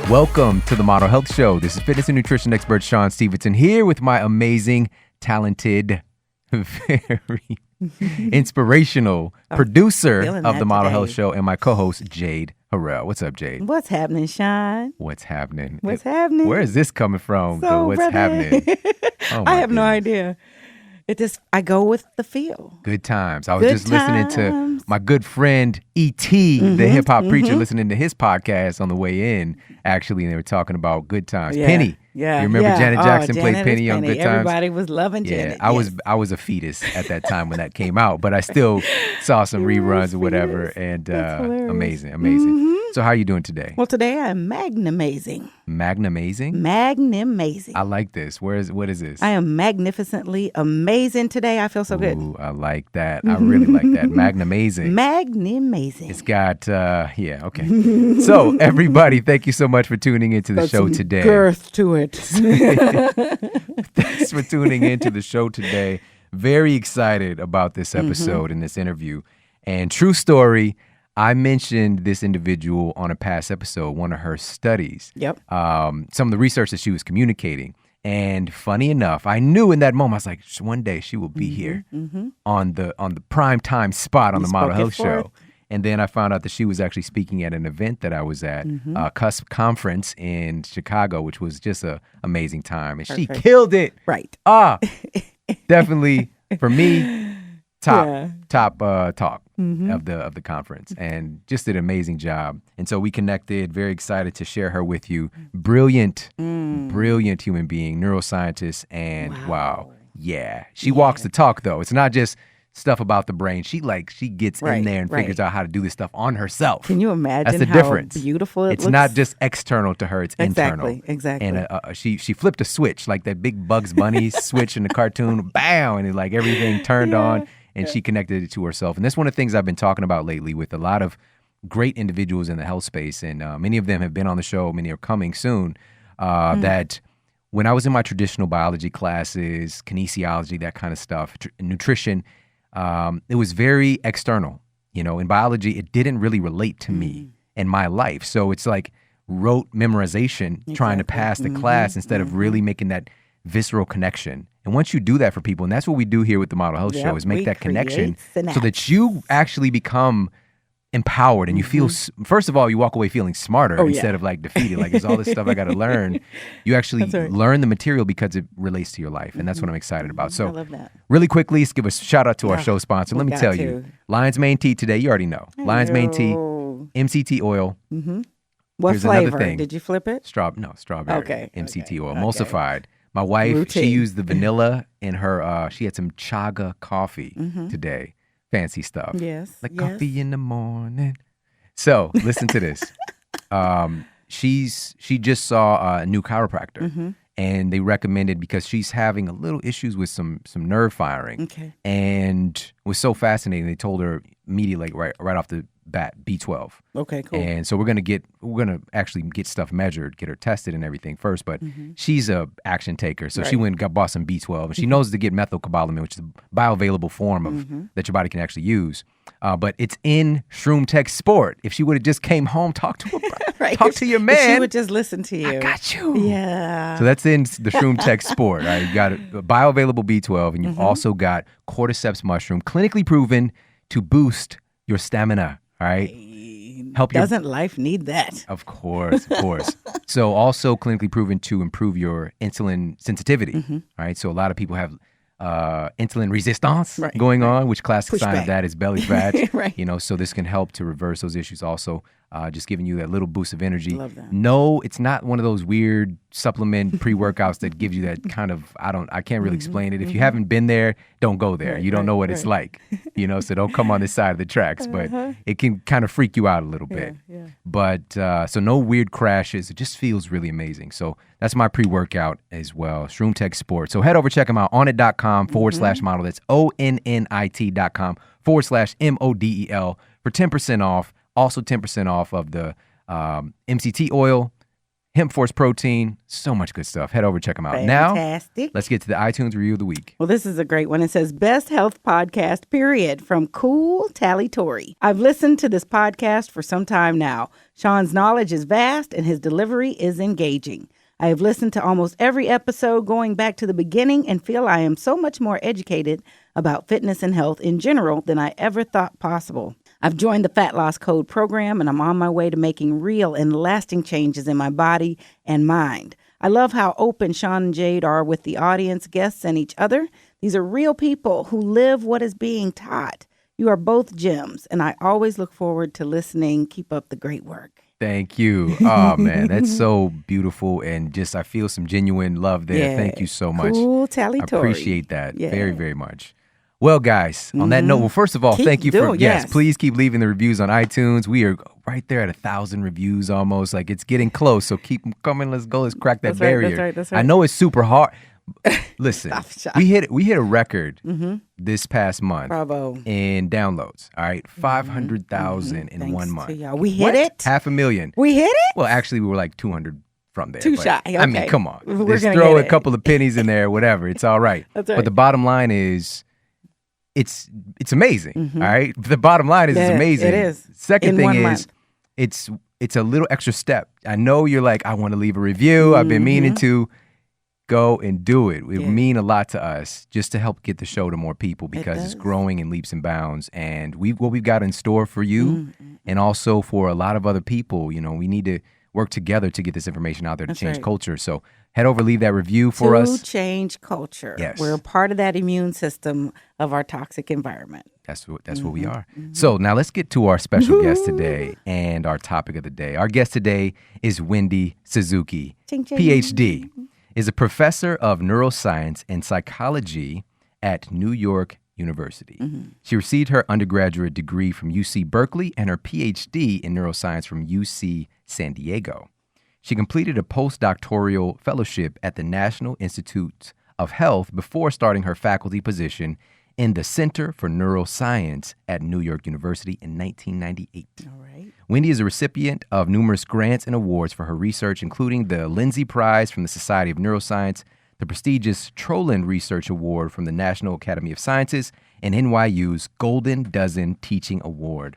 Welcome to the Model Health Show. This is fitness and nutrition expert Shawn Stevenson here with my amazing, talented, very inspirational producer of the Model Health Show and my co-host Jade Harrell. What's up, Jade? What's happening, Shawn? What's happening? Happening? Where is this coming from? What's happening? I have no idea. I go with the feel. Good times. I was just listening to my good friend E.T., the hip hop preacher, listening to his podcast on the way in, actually, and they were talking about good times. Yeah. Penny. Yeah. You remember Janet Jackson played Penny on Good Times? Everybody was loving Janet. I was a fetus at that time when that came out, but I still saw some reruns or whatever, and amazing. So how are you doing today? Well, today I'm magnamazing. Magnamazing? Magnamazing. I like this. What is this? I am magnificently amazing today. I feel so good. Ooh, I like that. I really like that. Magnamazing. Magnamazing. It's got, okay. So everybody, thank you so much for tuning into the show today. Girth to it. Thanks for tuning into the show today. Very excited about this episode and this interview. And true story, I mentioned this individual on a past episode, one of her studies. Yep. Some of the research that she was communicating. And funny enough, I knew in that moment, I was like, one day she will be here on the prime time spot on the Model Health Show. And then I found out that she was actually speaking at an event that I was at, a CUSP conference in Chicago, which was just an amazing time. And she killed it. Right. Definitely, for me, top talk of the conference, and just did an amazing job. And so we connected, very excited to share her with you. Brilliant human being, neuroscientist, and she walks the talk though. It's not just stuff about the brain. She gets in there and figures out how to do this stuff on herself. Can you imagine That's the how difference. Beautiful it's looks? not just external to her, it's internal. Exactly. And she flipped a switch, like that big Bugs Bunny switch in the cartoon, bam, and everything turned on. And she connected it to herself. And that's one of the things I've been talking about lately with a lot of great individuals in the health space. And many of them have been on the show. Many are coming soon. That when I was in my traditional biology classes, kinesiology, that kind of stuff, nutrition, it was very external. In biology, it didn't really relate to me and my life. So it's like rote memorization, trying to pass the class instead of really making that visceral connection. And once you do that for people, and that's what we do here with the Model Health Show, is make that connection so that you actually become empowered and you feel, first of all, you walk away feeling smarter instead of defeated. There's all this stuff I got to learn. You actually learn the material because it relates to your life. And that's what I'm excited about. So I love that. Really quickly, let's give a shout out to our show sponsor. Let me tell you, Lion's Mane Tea today, you already know. Lion's Mane Tea, MCT oil. What Here's flavor? another thing. Did you flip it? Strawberry. Okay. MCT oil, emulsified. My wife, she used the vanilla in her, she had some chaga coffee today. Fancy stuff. Yes. Coffee in the morning. So listen to this. She just saw a new chiropractor and they recommended, because she's having a little issues with some nerve firing. Okay. And it was so fascinating. They told her immediately, right off the bat, B12. Okay, cool. And so we're gonna actually get stuff measured, get her tested and everything first. But she's a action taker, so she went and bought some B12, and she knows to get methylcobalamin, which is a bioavailable form of that your body can actually use. But it's in Shroom Tech Sport. If she would have just came home, talk to her, talk to your man. If she would just listen to you. I got you. Yeah. So that's in the Shroom Tech Sport. Right? You got a bioavailable B12, and you've also got cordyceps mushroom, clinically proven to boost your stamina. All right. Doesn't life need that? Of course. So also clinically proven to improve your insulin sensitivity. All right. So a lot of people have insulin resistance going on, which classic sign of that is belly fat. So this can help to reverse those issues also. Just giving you that little boost of energy. Love that. No, it's not one of those weird supplement pre-workouts that gives you that kind of, I can't really explain it. If you haven't been there, don't go there. You don't know what it's like, so don't come on this side of the tracks, but it can kind of freak you out a little bit. Yeah. But so no weird crashes. It just feels really amazing. So that's my pre-workout as well. Shroom Tech Sport. So head over, check them out, onnit.com/model. That's ONNIT.com/MODEL for 10% off. Also 10% off of the MCT oil hemp force protein, so much good stuff. Head over, check them out. Fantastic. Now, let's get to the iTunes review of the week. Well, this is a great one. It says, Best Health Podcast, period, from Cool Tally Tory. I've listened to this podcast for some time now. Shawn's knowledge is vast and his delivery is engaging. I have listened to almost every episode going back to the beginning and feel I am so much more educated about fitness and health in general than I ever thought possible. I've joined the Fat Loss Code program, and I'm on my way to making real and lasting changes in my body and mind. I love how open Shawn and Jade are with the audience, guests, and each other. These are real people who live what is being taught. You are both gems, and I always look forward to listening. Keep up the great work. Thank you. Oh, man, that's so beautiful. And just I feel some genuine love there. Yeah. Thank you so much. Cool Tally I Tory. appreciate that Yeah. very, very much. Well, guys, on that note, well, first of all, Keep thank you for, doing, yes. please keep leaving the reviews on iTunes. We are right there at 1,000 reviews almost. Like, it's getting close. So keep coming. Let's go. Let's crack that That's right, barrier. that's right. I know it's super hard. Listen, Stop. we hit a record this past month Bravo. in downloads. All right, 500,000 in Thanks 1 to month. y'all. We hit What? it? 500,000. We hit it? Well, actually, we were like 200 from there. Too but, shy. I mean, Okay. come on. We're Just gonna throw get a it. couple of pennies in there, whatever. It's all right. That's right. But the bottom line is, it's amazing. All right. The bottom line is, it's Yeah, amazing. it is. Second In thing 1 is, month. it's a little extra step. I know you're like, I want to leave a review. I've been meaning to. Go and do it. It would mean a lot to us just to help get the show to more people because it's growing in leaps and bounds. And what we've got in store for you and also for a lot of other people, you know, we need to work together to get this information out there to change culture. So head over, leave that review for us. To change culture. Yes. We're a part of that immune system of our toxic environment. That's what we are. So now let's get to our special guest today and our topic of the day. Our guest today is Wendy Suzuki, Ching, ching. PhD. Is a professor of neuroscience and psychology at New York University. She received her undergraduate degree from UC Berkeley and her PhD in neuroscience from UC San Diego. She completed a postdoctoral fellowship at the National Institute of Health before starting her faculty position in the Center for Neuroscience at New York University in 1998. All right. Wendy is a recipient of numerous grants and awards for her research, including the Lindsay Prize from the Society of Neuroscience, the prestigious Troland Research Award from the National Academy of Sciences, and NYU's Golden Dozen Teaching Award.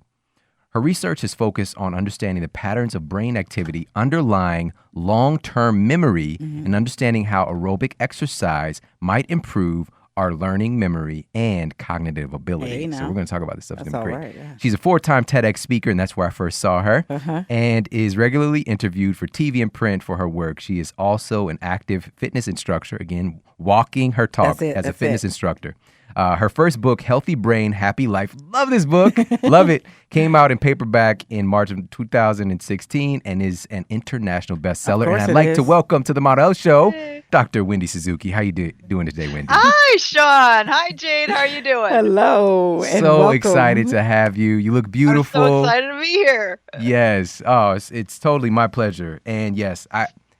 Her research is focused on understanding the patterns of brain activity underlying long-term memory and understanding how aerobic exercise might improve our learning, memory, and cognitive ability. Hey, so now. we're going to talk about this stuff. It's That's going to be all great. right, yeah. She's a 4-time TEDx speaker, and that's where I first saw her, and is regularly interviewed for TV and print for her work. She is also an active fitness instructor, again, walking her talk as a fitness instructor. Her first book, Healthy Brain, Happy Life, love this book, love it, came out in paperback in March of 2016 and is an international bestseller. And I'd like to welcome to the Model Health Show, Dr. Wendy Suzuki. How you doing today, Wendy? Hi, Shawn. Hi, Jade. How are you doing? Hello. And So welcome. excited to have you. You look beautiful. I'm so excited to be here. Yes. Oh, it's totally my pleasure. And yes,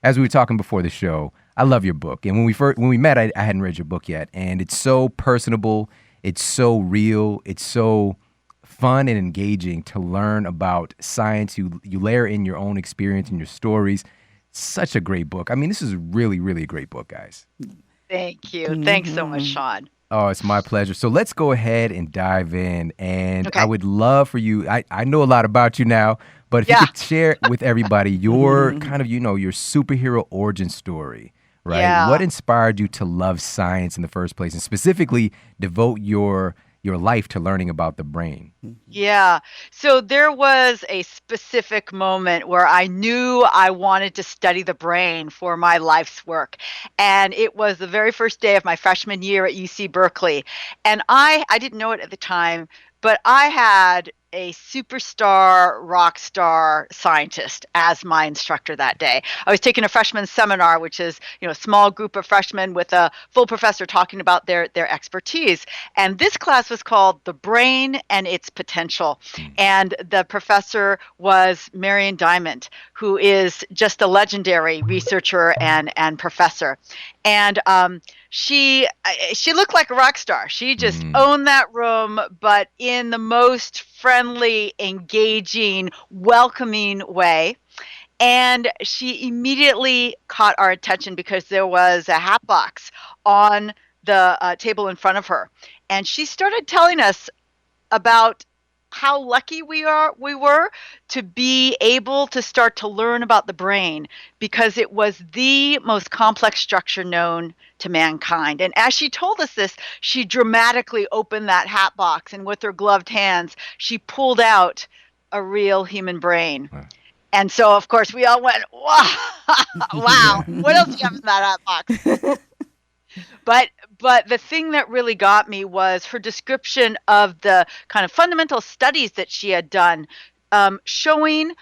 as we were talking before the show, I love your book. And when we met, I hadn't read your book yet. And it's so personable. It's so real. It's so fun and engaging to learn about science. You layer in your own experience and your stories. Such a great book. I mean, this is really, really a great book, guys. Thank you. Thanks so much, Shawn. Oh, it's my pleasure. So let's go ahead and dive in. And Okay. I would love for you, I know a lot about you now, but if you could share with everybody your kind of, your superhero origin story, right? Yeah. What inspired you to love science in the first place and specifically devote your life to learning about the brain? Yeah. So there was a specific moment where I knew I wanted to study the brain for my life's work. And it was the very first day of my freshman year at UC Berkeley. And I didn't know it at the time, but I had a superstar rock star scientist as my instructor that day. I was taking a freshman seminar, which is, a small group of freshmen with a full professor talking about their expertise. And this class was called The Brain and Its Potential. And the professor was Marion Diamond, who is just a legendary researcher and professor. And she looked like a rock star. She just owned that room, but in the most friendly, engaging, welcoming way. And she immediately caught our attention because there was a hat box on the table in front of her. And she started telling us about how lucky we were to be able to start to learn about the brain, because it was the most complex structure known to mankind. And as she told us this, she dramatically opened that hat box, and with her gloved hands, she pulled out a real human brain. Wow. And so, of course, we all went, wow, wow, what else do you have in that hat box? But the thing that really got me was her description of the kind of fundamental studies that she had done, showing,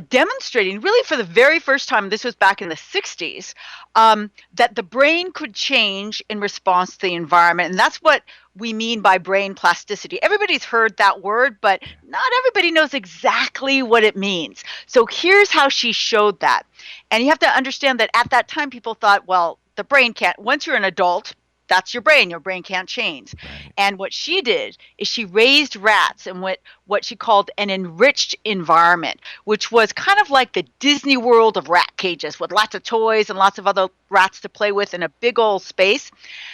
demonstrating really for the very first time, this was back in the 60s, that the brain could change in response to the environment. And that's what we mean by brain plasticity. Everybody's heard that word, but not everybody knows exactly what it means. So here's how she showed that. And you have to understand that at that time, people thought, well, the brain can't, once you're an adult, that's your brain can't change. Right. And what she did is she raised rats in what she called an enriched environment, which was kind of like the Disney World of rat cages with lots of toys and lots of other rats to play with in a big old space.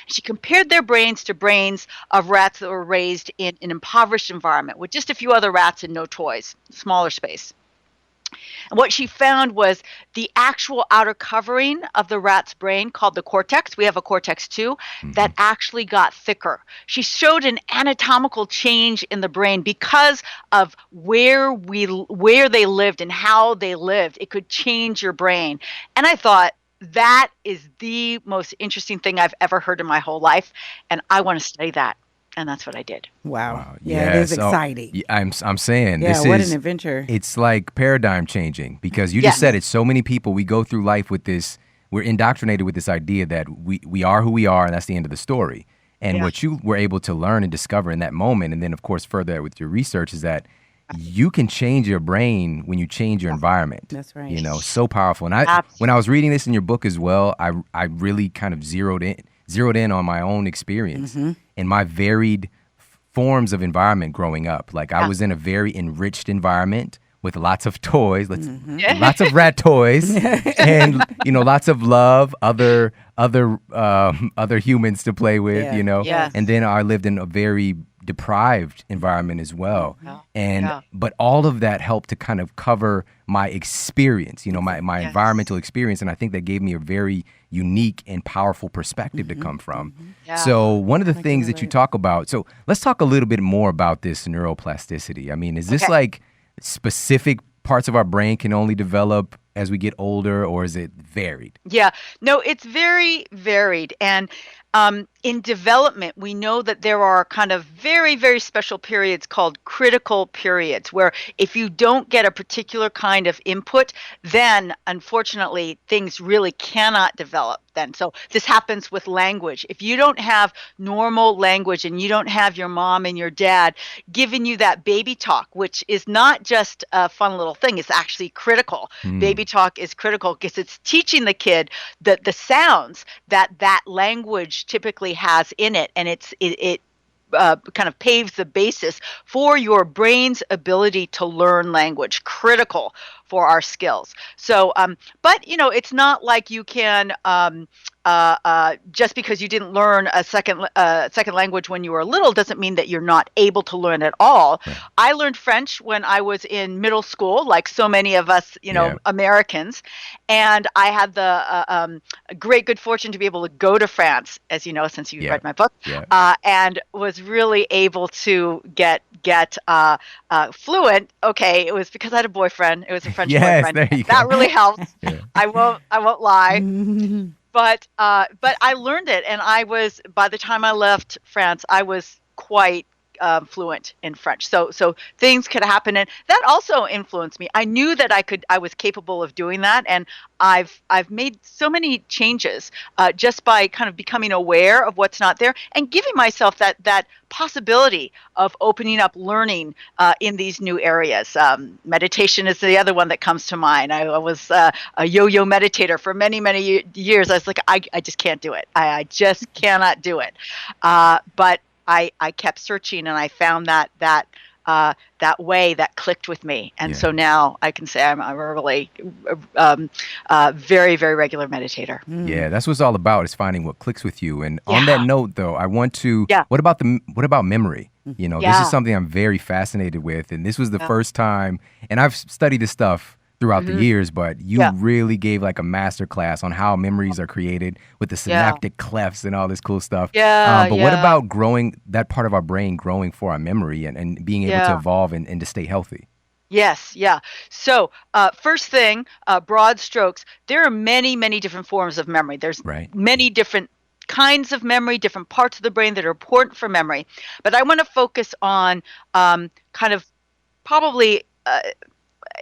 She compared their brains to brains of rats that were raised in an impoverished environment with just a few other rats and no toys, smaller space. And what she found was the actual outer covering of the rat's brain, called the cortex, we have a cortex too, that actually got thicker. She showed an anatomical change in the brain because of where they lived and how they lived. It could change your brain. And I thought, that is the most interesting thing I've ever heard in my whole life, and I want to study that. And that's what I did. Wow. Yeah, it is exciting. I'm saying, Yeah, what an adventure. It's like paradigm changing, because you just said it. So many people, we go through life with this, we're indoctrinated with this idea that we are who we are, and that's the end of the story. And what you were able to learn and discover in that moment, and then of course further with your research, is that you can change your brain when you change your environment. That's right. You know, so powerful. And when I was reading this in your book as well, I really kind of zeroed in on my own experience and my varied forms of environment growing up. Like I was in a very enriched environment with lots of toys, lots of rat toys, and lots of love, other humans to play with, And then I lived in a very deprived environment as well. But all of that helped to kind of cover my experience, my environmental experience. And I think that gave me a very unique and powerful perspective to come from. So one of the things that you talk about, so let's talk a little bit more about this neuroplasticity. I mean, is this like specific parts of our brain can only develop as we get older, or is it varied? Yeah, no, it's very varied. And in development, we know that there are kind of very, very special periods called critical periods, where if you don't get a particular kind of input, then unfortunately things really cannot develop then. So this happens with language. If you don't have normal language and you don't have your mom and your dad giving you that baby talk, which is not just a fun little thing, it's actually critical. Baby talk is critical because it's teaching the kid the sounds that language typically has in it, and it kind of paves the basis for your brain's ability to learn language, critical for our skills. So, but it's not like you can just because you didn't learn a second language when you were little doesn't mean that you're not able to learn at all. Right. I learned French when I was in middle school, like so many of us, Americans, and I had the great good fortune to be able to go to France, as you know, since you read my book, and was really able to get fluent. Okay, it was because I had a boyfriend. It was a French boyfriend. There you go. That really helped. I won't lie. But I learned it, and by the time I left France, I was quite fluent in French. So things could happen, and that also influenced me. I knew that I was capable of doing that, and I've made so many changes just by kind of becoming aware of what's not there and giving myself that possibility of opening up learning in these new areas. Meditation is the other one that comes to mind. I was a yo-yo meditator for many, many years. I was like, I just can't do it. I just cannot do it. But I kept searching, and I found that that way that clicked with me. And Yeah. so now I can say I'm a really very, very regular meditator. Yeah, that's what it's all about, is finding what clicks with you. And on that note, though, I want to, what about memory? You know, this is something I'm very fascinated with. And this was the first time, and I've studied this stuff throughout the years, but you really gave like a master class on how memories are created with the synaptic clefts and all this cool stuff. But what about growing that part of our brain, growing for our memory and being able to evolve and to stay healthy? Yes, yeah. So first thing, broad strokes, there are many, many different forms of memory. There's many different kinds of memory, different parts of the brain that are important for memory. But I want to focus on kind of probably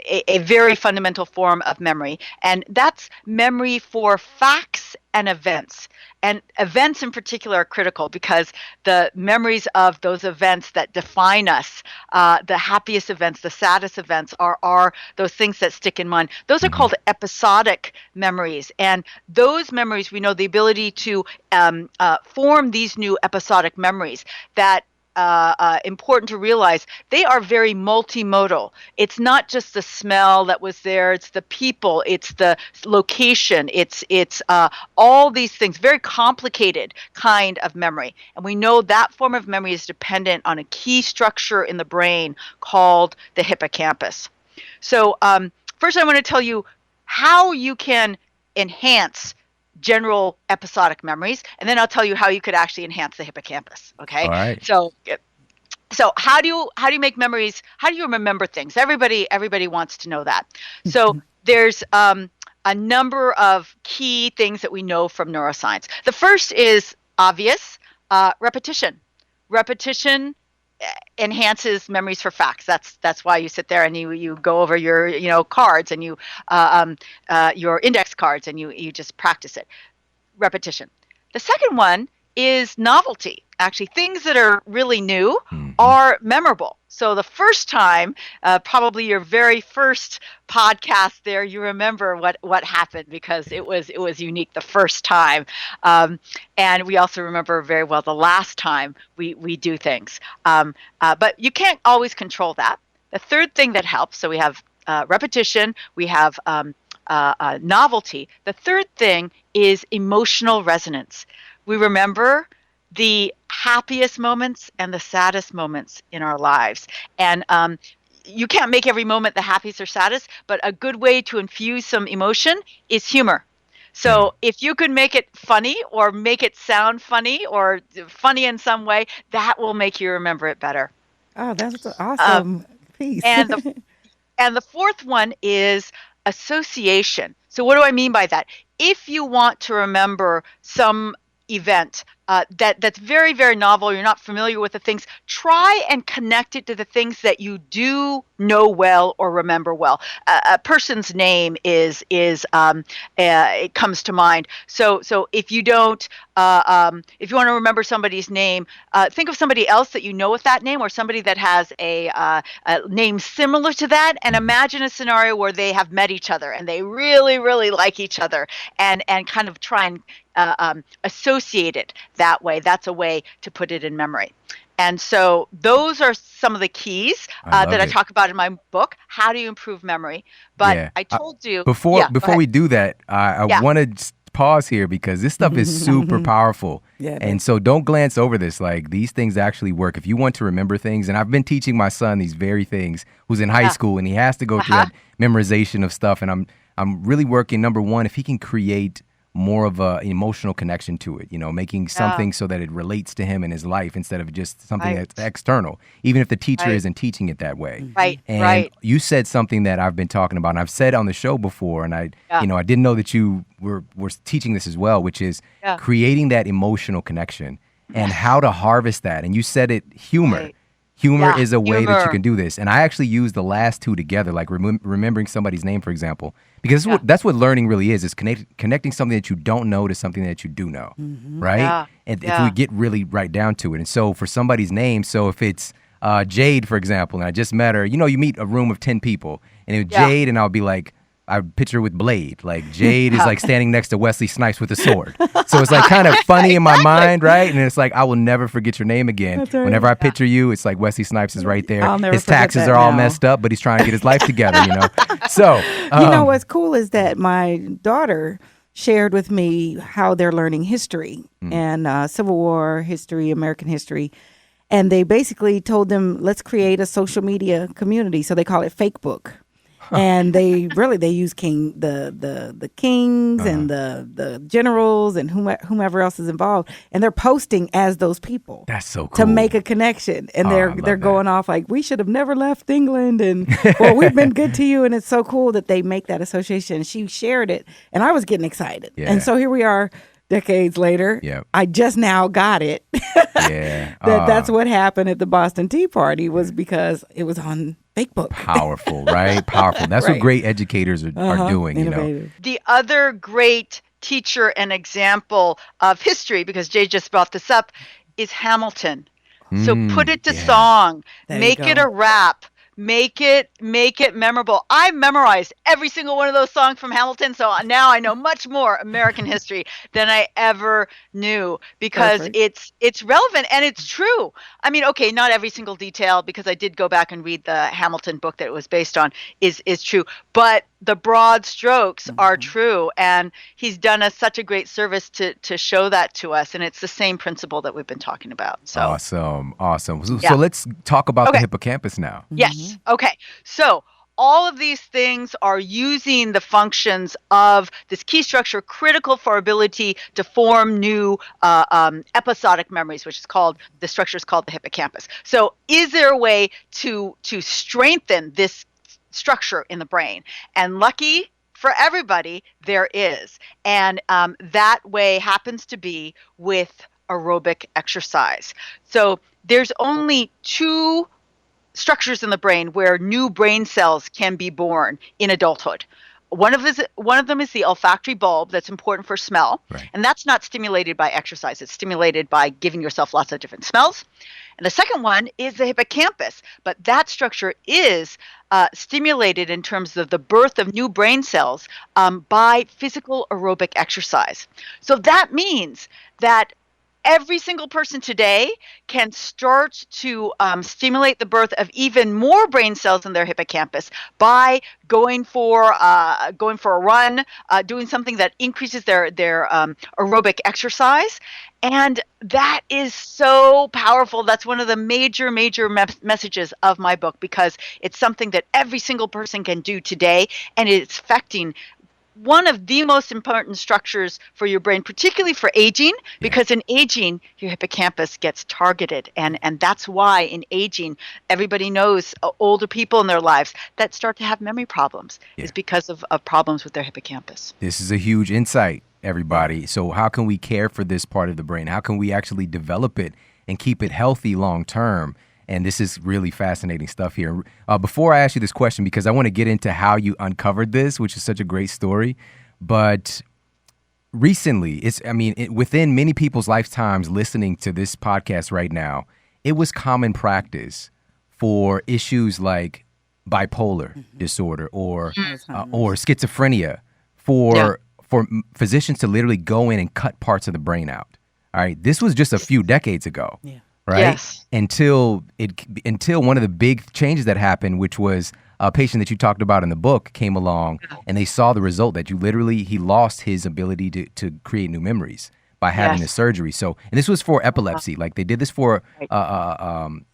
a very fundamental form of memory, and that's memory for facts and events. And events in particular are critical because the memories of those events that define us, the happiest events, the saddest events, are those things that stick in mind. Those are called episodic memories. And those memories, we know the ability to form these new episodic memories that important to realize they are very multimodal. It's not just the smell that was there, it's the people, it's the location, it's all these things, very complicated kind of memory. And we know that form of memory is dependent on a key structure in the brain called the hippocampus. So first I want to tell you how you can enhance general episodic memories, and then I'll tell you how you could actually enhance the hippocampus. Okay. All right. So how do you make memories? How do you remember things? Everybody wants to know that. So there's a number of key things that we know from neuroscience. The first is obvious, repetition. Repetition enhances memories for facts. That's why you sit there and you go over your cards and your index cards and you just practice it. Repetition. The second one is novelty. Actually, things that are really new are memorable. So the first time, probably your very first podcast there, you remember what happened because it was unique the first time. And we also remember very well the last time we do things. But you can't always control that. The third thing that helps, so we have repetition, we have novelty. The third thing is emotional resonance. We remember the happiest moments and the saddest moments in our lives. And you can't make every moment the happiest or saddest, but a good way to infuse some emotion is humor. So if you could make it funny or make it sound funny or funny in some way, that will make you remember it better. Oh, that's an awesome piece. And the fourth one is association. So what do I mean by that? If you want to remember some event that's very, very novel, you're not familiar with the things, try and connect it to the things that you do know well or remember well. A person's name it comes to mind. So if you don't, if you want to remember somebody's name, think of somebody else that you know with that name or somebody that has a name similar to that, and imagine a scenario where they have met each other and they really, really like each other, and kind of try and associate it that way. That's a way to put it in memory. And so those are some of the keys that I talk about in my book, How Do You Improve Memory? But I told you... Before we do that, I want to pause here because this stuff is super powerful. And so don't glance over this. Like, these things actually work. If you want to remember things, and I've been teaching my son these very things, who's in high school, and he has to go through that memorization of stuff. And I'm really working, number one, if he can create more of an emotional connection to it, making something so that it relates to him in his life instead of just something that's external, even if the teacher isn't teaching it that way. And you said something that I've been talking about, and I've said on the show before, and I didn't know that you were teaching this as well, which is creating that emotional connection and how to harvest that. And you said it, humor. Humor is a way that you can do this. And I actually use the last two together, like remembering somebody's name, for example, because that's what learning really is connecting something that you don't know to something that you do know, right? And if we get really right down to it. And so for somebody's name, so if it's Jade, for example, and I just met her, you meet a room of 10 people, and it was Jade, and I'll be like, I picture with Blade. Like Jade is like standing next to Wesley Snipes with a sword. So it's like kind of funny in my mind, right? And it's like, I will never forget your name again. That's right. Whenever I picture you, it's like Wesley Snipes is right there. I'll never His forget taxes that are all now. messed up, but he's trying to get his life together, you know? So, You know what's cool is that my daughter shared with me how they're learning history and Civil War history, American history. And they basically told them, let's create a social media community. So they call it Fake Book. And they use the kings and the generals and whomever else is involved, and they're posting as those people. That's so cool. To make a connection, and they're that. going off like, we should have never left England, and well, we've been good to you, and it's so cool that they make that association. She shared it, and I was getting excited, and so here we are. Decades later, I just now got it. That's what happened at the Boston Tea Party was because it was on Facebook. Powerful, right? Powerful. That's what great educators are doing, Innovative. you know. The other great teacher and example of history, because Jay just brought this up, is Hamilton. So put it to song, make it a rap. Make it memorable. I memorized every single one of those songs from Hamilton, so now I know much more American history than I ever knew because it's relevant and it's true. I mean, okay, not every single detail because I did go back and read the Hamilton book that it was based on is true, but the broad strokes are true, and he's done us such a great service to show that to us, and it's the same principle that we've been talking about. So awesome. So let's talk about the hippocampus now. Yes. Okay. So all of these things are using the functions of this key structure critical for our ability to form new episodic memories, which is the structure is called the hippocampus. So is there a way to strengthen this structure in the brain? And lucky for everybody, there is. And that way happens to be with aerobic exercise. So there's only two structures in the brain where new brain cells can be born in adulthood. One of them is the olfactory bulb that's important for smell, and that's not stimulated by exercise. It's stimulated by giving yourself lots of different smells. And the second one is the hippocampus, but that structure is stimulated in terms of the birth of new brain cells by physical aerobic exercise. So that means that every single person today can start to stimulate the birth of even more brain cells in their hippocampus by going for a run, doing something that increases their aerobic exercise. And that is so powerful. That's one of the major messages of my book, because it's something that every single person can do today, and it's affecting one of the most important structures for your brain, particularly for aging, because in aging, your hippocampus gets targeted. And that's why in aging, everybody knows older people in their lives that start to have memory problems is because of problems with their hippocampus. This is a huge insight, everybody. So how can we care for this part of the brain? How can we actually develop it and keep it healthy long term? And this is really fascinating stuff here. Before I ask you this question, because I want to get into how you uncovered this, which is such a great story. But recently, within many people's lifetimes listening to this podcast right now, it was common practice for issues like bipolar disorder or schizophrenia for physicians to literally go in and cut parts of the brain out. All right. This was just a few decades ago. Yeah. Right? Yes. Until one of the big changes that happened, which was a patient that you talked about in the book came along and they saw the result that he lost his ability to create new memories by having the surgery. So, and this was for epilepsy. Like they did this for kind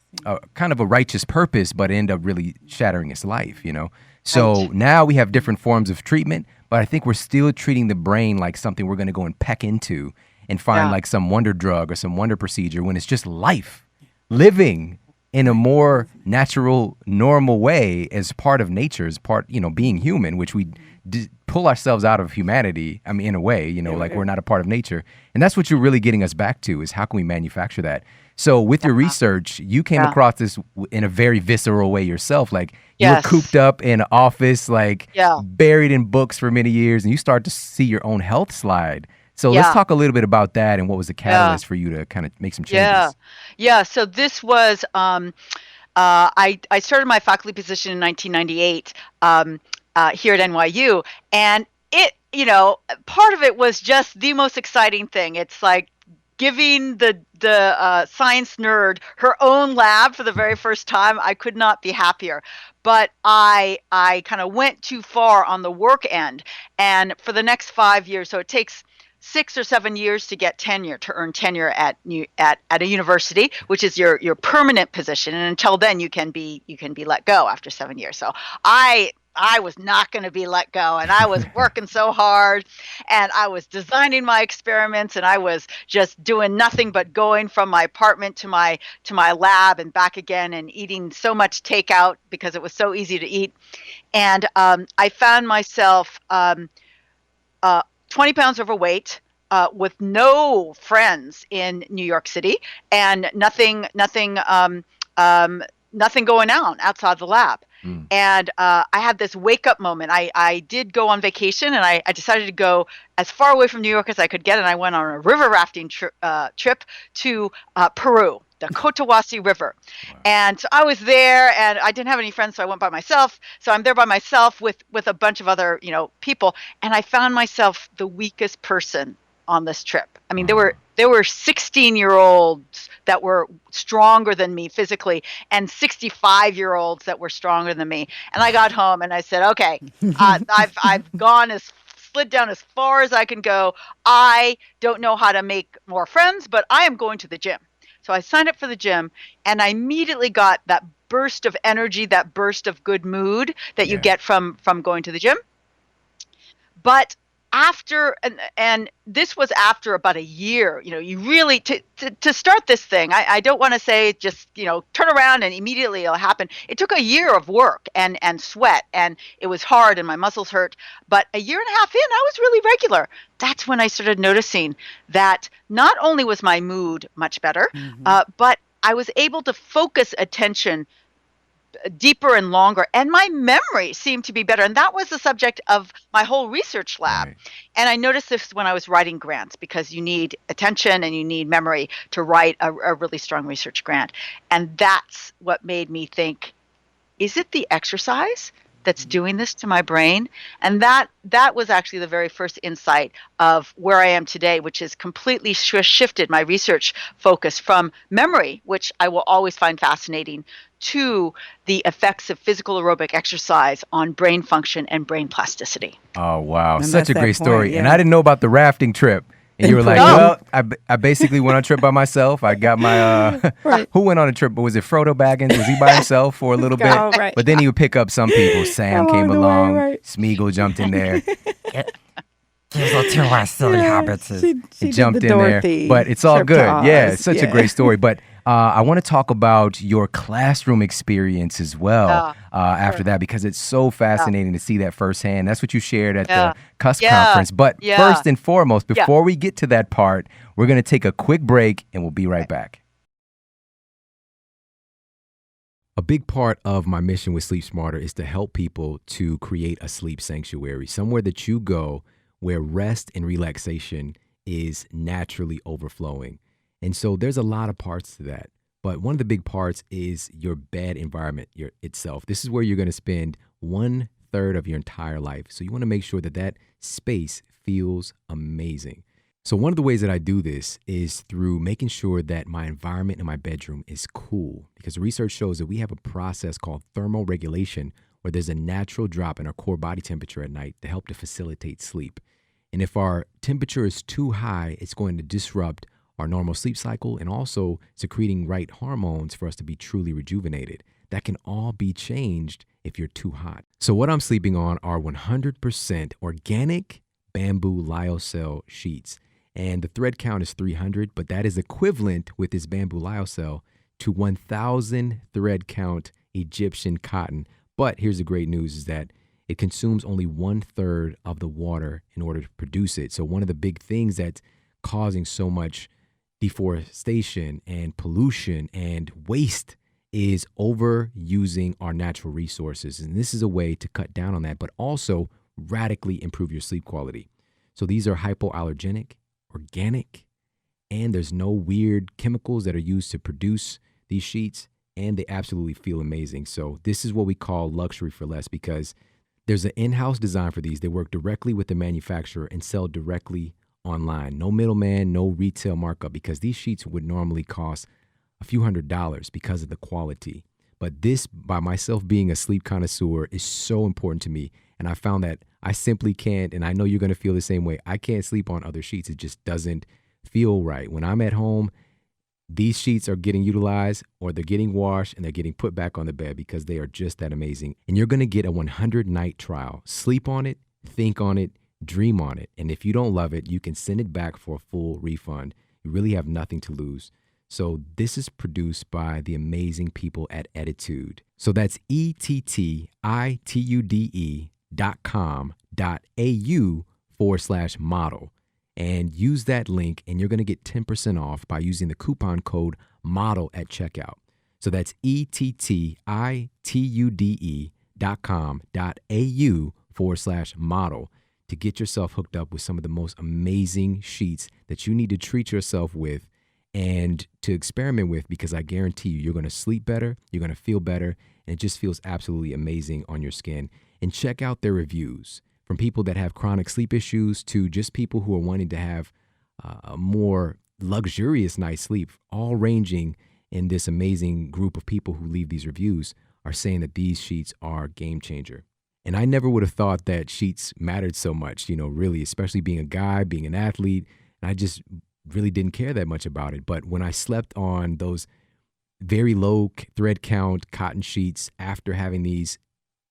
of a righteous purpose, but ended up really shattering his life, you know? So now we have different forms of treatment, but I think we're still treating the brain like something we're going to go and peck into and find like some wonder drug or some wonder procedure when it's just life, living in a more natural, normal way as part of nature, as part, being human, which we pull ourselves out of humanity. I mean, in a way, like we're not a part of nature. And that's what you're really getting us back to is how can we manufacture that? So with your research, you came across this in a very visceral way yourself. Like you were cooped up in an office, buried in books for many years, and you start to see your own health slide. So let's talk a little bit about that and what was the catalyst for you to kind of make some changes. Yeah. So this was, I started my faculty position in 1998. here at NYU. And it, part of it was just the most exciting thing. It's like giving the science nerd her own lab for the very first time. I could not be happier. But I kind of went too far on the work end. And for the next 5 years, so it takes 6 or 7 years to get tenure, to earn tenure at a university, which is your permanent position. And until then, you can be let go after 7 years. So I was not going to be let go, and I was working so hard, and I was designing my experiments, and I was just doing nothing but going from my apartment to my lab and back again, and eating so much takeout because it was so easy to eat. And I found myself 20 pounds overweight, with no friends in New York City, and nothing going on outside the lab. And I had this wake up moment. I did go on vacation, and I decided to go as far away from New York as I could get. And I went on a river rafting trip to Peru, the Cotahuasi River. Wow. And so I was there, and I didn't have any friends, so I went by myself. So I'm there by myself with a bunch of other, people. And I found myself the weakest person on this trip. I mean, there were 16-year-olds that were stronger than me physically, and 65-year-olds that were stronger than me. And I got home and I said, okay, I've slid down as far as I can go. I don't know how to make more friends, but I am going to the gym. So I signed up for the gym, and I immediately got that burst of energy, that burst of good mood that you get from going to the gym. But after, and this was after about a year, you really, to start this thing, I don't want to say just, turn around and immediately it'll happen. It took a year of work and sweat, and it was hard and my muscles hurt. But a year and a half in, I was really regular. That's when I started noticing that not only was my mood much better, but I was able to focus attention deeper and longer, and my memory seemed to be better. And that was the subject of my whole research lab. Right. And I noticed this when I was writing grants, because you need attention and you need memory to write a really strong research grant. And that's what made me think, is it the exercise that's doing this to my brain? And that was actually the very first insight of where I am today, which has completely shifted my research focus from memory, which I will always find fascinating, to the effects of physical aerobic exercise on brain function and brain plasticity. Oh, wow. And such a great story. Yeah. And I didn't know about the rafting trip. And you were like, well, I basically went on a trip by myself. I got my, right. Who went on a trip? Was it Frodo Baggins? Was he by himself for a little bit? Oh, right. But then he would pick up some people. Sam came along. Right. Smeagol jumped in there. These are two of my silly habits. She jumped in there. But it's all good. Yeah, it's such a great story. But I want to talk about your classroom experience as well after that, because it's so fascinating to see that firsthand. That's what you shared at the CUSP conference. But first and foremost, before we get to that part, we're going to take a quick break, and we'll be right back. A big part of my mission with Sleep Smarter is to help people to create a sleep sanctuary, somewhere that you go where rest and relaxation is naturally overflowing. And so there's a lot of parts to that. But one of the big parts is your bed environment itself. This is where you're going to spend 1/3 of your entire life. So you want to make sure that that space feels amazing. So one of the ways that I do this is through making sure that my environment in my bedroom is cool, because research shows that we have a process called thermal regulation, where there's a natural drop in our core body temperature at night to help to facilitate sleep. And if our temperature is too high, it's going to disrupt our normal sleep cycle and also secreting right hormones for us to be truly rejuvenated. That can all be changed if you're too hot. So what I'm sleeping on are 100% organic bamboo lyocell sheets. And the thread count is 300, but that is equivalent with this bamboo lyocell to 1,000 thread count Egyptian cotton. But here's the great news, is that it consumes only 1/3 of the water in order to produce it. So one of the big things that's causing so much deforestation and pollution and waste is overusing our natural resources. And this is a way to cut down on that, but also radically improve your sleep quality. So these are hypoallergenic, organic, and there's no weird chemicals that are used to produce these sheets, and they absolutely feel amazing. So this is what we call luxury for less, because There's an in-house design for these. They work directly with the manufacturer and sell directly online. No middleman, no retail markup, because these sheets would normally cost a few $100s because of the quality. But this, by myself being a sleep connoisseur, is so important to me. And I found that I simply can't, and I know you're going to feel the same way, I can't sleep on other sheets. It just doesn't feel right. When I'm at home, these sheets are getting utilized, or they're getting washed, and they're getting put back on the bed because they are just that amazing. And you're going to get a 100-night trial. Sleep on it, think on it, dream on it. And if you don't love it, you can send it back for a full refund. You really have nothing to lose. So this is produced by the amazing people at Attitude. So that's ettitude.com.au/model. And use that link, and you're going to get 10% off by using the coupon code MODEL at checkout. So that's ettitude.com.au/model to get yourself hooked up with some of the most amazing sheets that you need to treat yourself with and to experiment with, because I guarantee you're going to sleep better, you're going to feel better, and it just feels absolutely amazing on your skin. And check out their reviews, from people that have chronic sleep issues to just people who are wanting to have a more luxurious night's sleep, all ranging in this amazing group of people who leave these reviews are saying that these sheets are game changer. And I never would have thought that sheets mattered so much, really, especially being a guy, being an athlete. And I just really didn't care that much about it. But when I slept on those very low thread count cotton sheets after having these,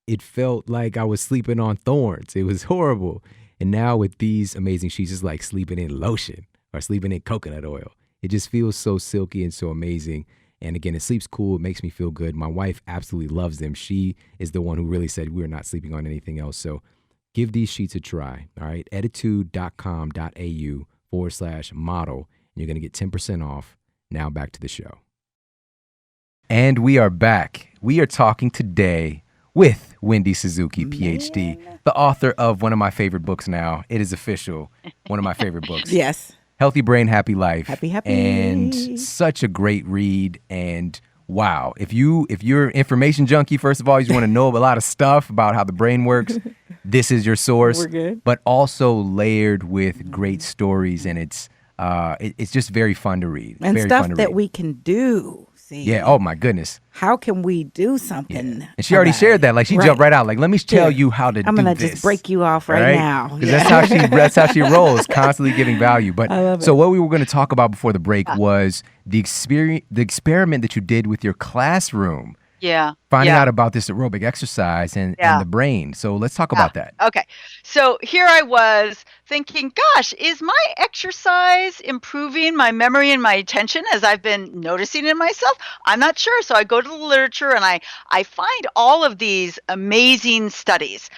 it felt like I was sleeping on thorns. It was horrible. And now with these amazing sheets, it's like sleeping in lotion or sleeping in coconut oil. It just feels so silky and so amazing. And again, it sleeps cool. It makes me feel good. My wife absolutely loves them. She is the one who really said we're not sleeping on anything else. So give these sheets a try. All right. Attitude.com.au/model. And you're going to get 10% off. Now back to the show. And we are back. We are talking today with Wendy Suzuki, PhD, the author of one of my favorite books now. It is official. One of my favorite books. Yes. Healthy Brain, Happy Life. Happy. And such a great read. And wow, if you're an information junkie, first of all, you just want to know a lot of stuff about how the brain works, this is your source. We're good. But also layered with great stories, and it's just very fun to read. And very stuff that we can do. See? Yeah. Oh my goodness. How can we do something? Yeah. And she already shared that. Like she jumped right out. Like, let me tell you how to do this. I'm gonna just break you off right now. Because that's how she rolls, constantly giving value. But so what we were going to talk about before the break was the experiment that you did with your classroom. Yeah. Finding out about this aerobic exercise and the brain. So let's talk about that. Okay. So here I was thinking, gosh, is my exercise improving my memory and my attention as I've been noticing in myself? I'm not sure. So I go to the literature and I find all of these amazing studies.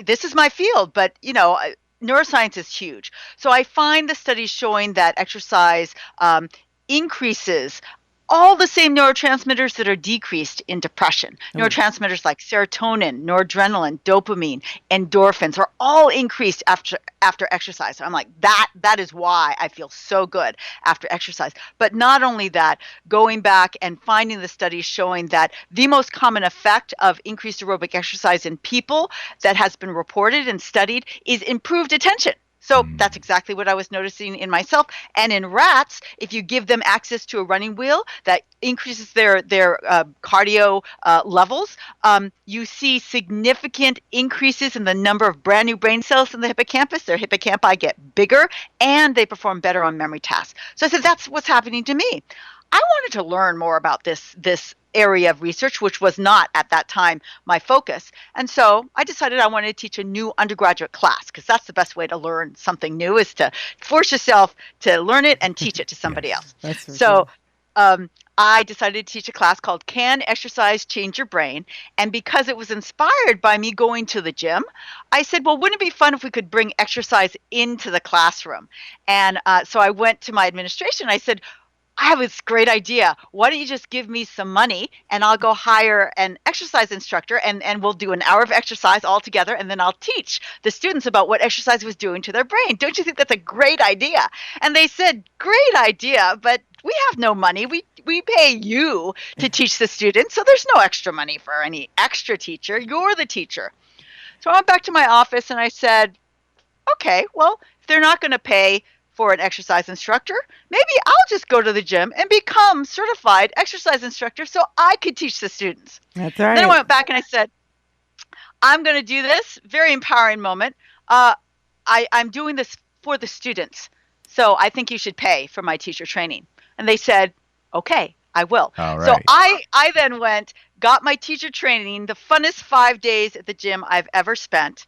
This is my field, but neuroscience is huge. So I find the studies showing that exercise increases all the same neurotransmitters that are decreased in depression. Neurotransmitters like serotonin, noradrenaline, dopamine, endorphins are all increased after exercise. So I'm like, that is why I feel so good after exercise. But not only that, going back and finding the studies showing that the most common effect of increased aerobic exercise in people that has been reported and studied is improved attention. So that's exactly what I was noticing in myself. And in rats, if you give them access to a running wheel that increases their cardio levels, you see significant increases in the number of brand new brain cells in the hippocampus. Their hippocampi get bigger and they perform better on memory tasks. So I said, that's what's happening to me. I wanted to learn more about this area of research, which was not at that time my focus. And so I decided I wanted to teach a new undergraduate class, because that's the best way to learn something new, is to force yourself to learn it and teach it to somebody else. So I decided to teach a class called Can Exercise Change Your Brain? And because it was inspired by me going to the gym, I said, well, wouldn't it be fun if we could bring exercise into the classroom? And so I went to my administration. I said, I have this great idea. Why don't you just give me some money and I'll go hire an exercise instructor and we'll do an hour of exercise all together, and then I'll teach the students about what exercise was doing to their brain. Don't you think that's a great idea? And they said, great idea, but we have no money. We pay you to teach the students, so there's no extra money for any extra teacher. You're the teacher. So I went back to my office and I said, okay, well, if they're not going to pay for an exercise instructor, maybe I'll just go to the gym and become certified exercise instructor so I could teach the students. That's right. Then I went back and I said, I'm going to do this. Very empowering moment. I'm doing this for the students. So I think you should pay for my teacher training. And they said, okay, I will. All right. So I then went, got my teacher training, the funnest 5 days at the gym I've ever spent.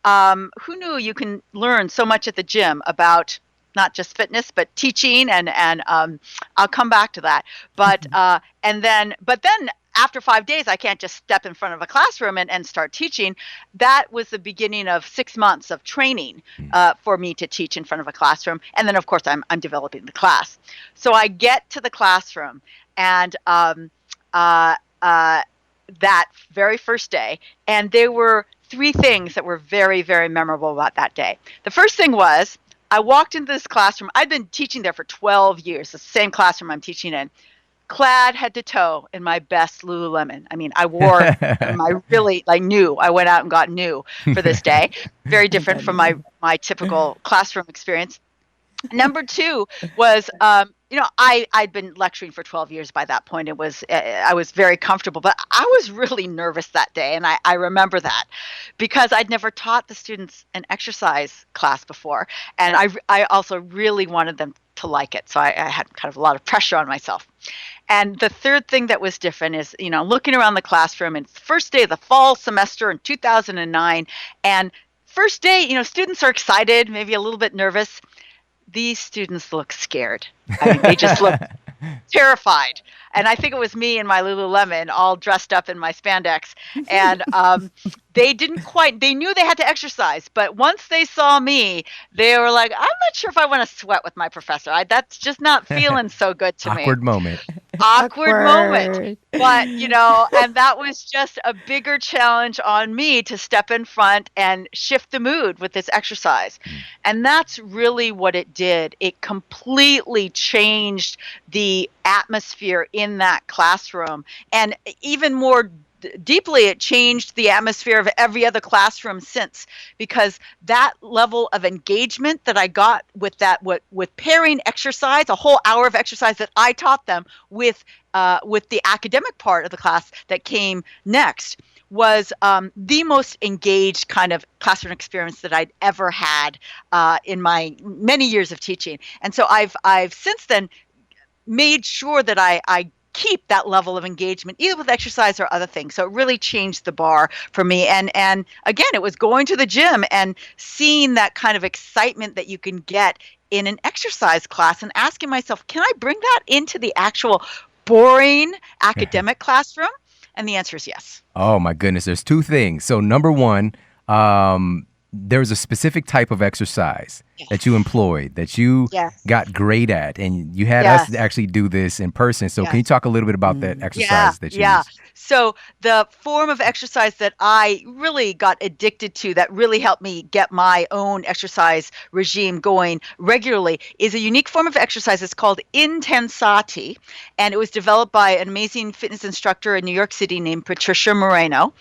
Who knew you can learn so much at the gym about not just fitness, but teaching, and I'll come back to that. But then after 5 days, I can't just step in front of a classroom and start teaching. That was the beginning of 6 months of training for me to teach in front of a classroom. And then, of course, I'm developing the class. So I get to the classroom, and that very first day, and there were 3 things that were very, very memorable about that day. The first thing was, I walked into this classroom. I'd been teaching there for 12 years, the same classroom I'm teaching in, clad head to toe in my best Lululemon. I mean, I wore my really new. I went out and got new for this day. Very different from my typical classroom experience. Number 2 was, I'd been lecturing for 12 years by that point. I was very comfortable, but I was really nervous that day. And I remember that because I'd never taught the students an exercise class before. And I also really wanted them to like it. So I had kind of a lot of pressure on myself. And the third thing that was different is, looking around the classroom, and it's the first day of the fall semester in 2009. And first day, students are excited, maybe a little bit nervous. These students look scared. I mean, they just look terrified. And I think it was me in my Lululemon, all dressed up in my spandex. And they knew they had to exercise. But once they saw me, they were like, I'm not sure if I want to sweat with my professor. That's just not feeling so good to me. Awkward moment. Awkward moment. But, and that was just a bigger challenge on me to step in front and shift the mood with this exercise. And that's really what it did. It completely changed the atmosphere in that classroom. And even more deeply, it changed the atmosphere of every other classroom since, because that level of engagement that I got with pairing exercise, a whole hour of exercise that I taught them with the academic part of the class that came next, was the most engaged kind of classroom experience that I'd ever had in my many years of teaching. And so I've since then made sure that I keep that level of engagement, either with exercise or other things. So it really changed the bar for me. And again, it was going to the gym and seeing that kind of excitement that you can get in an exercise class and asking myself, can I bring that into the actual boring academic classroom? And the answer is yes. Oh, my goodness. There's 2 things. So number 1, there's a specific type of exercise that you employed, that you got great at, and you had us actually do this in person. So can you talk a little bit about that exercise that you used? So the form of exercise that I really got addicted to, that really helped me get my own exercise regime going regularly, is a unique form of exercise. It's called Intensati, and it was developed by an amazing fitness instructor in New York City named Patricia Moreno.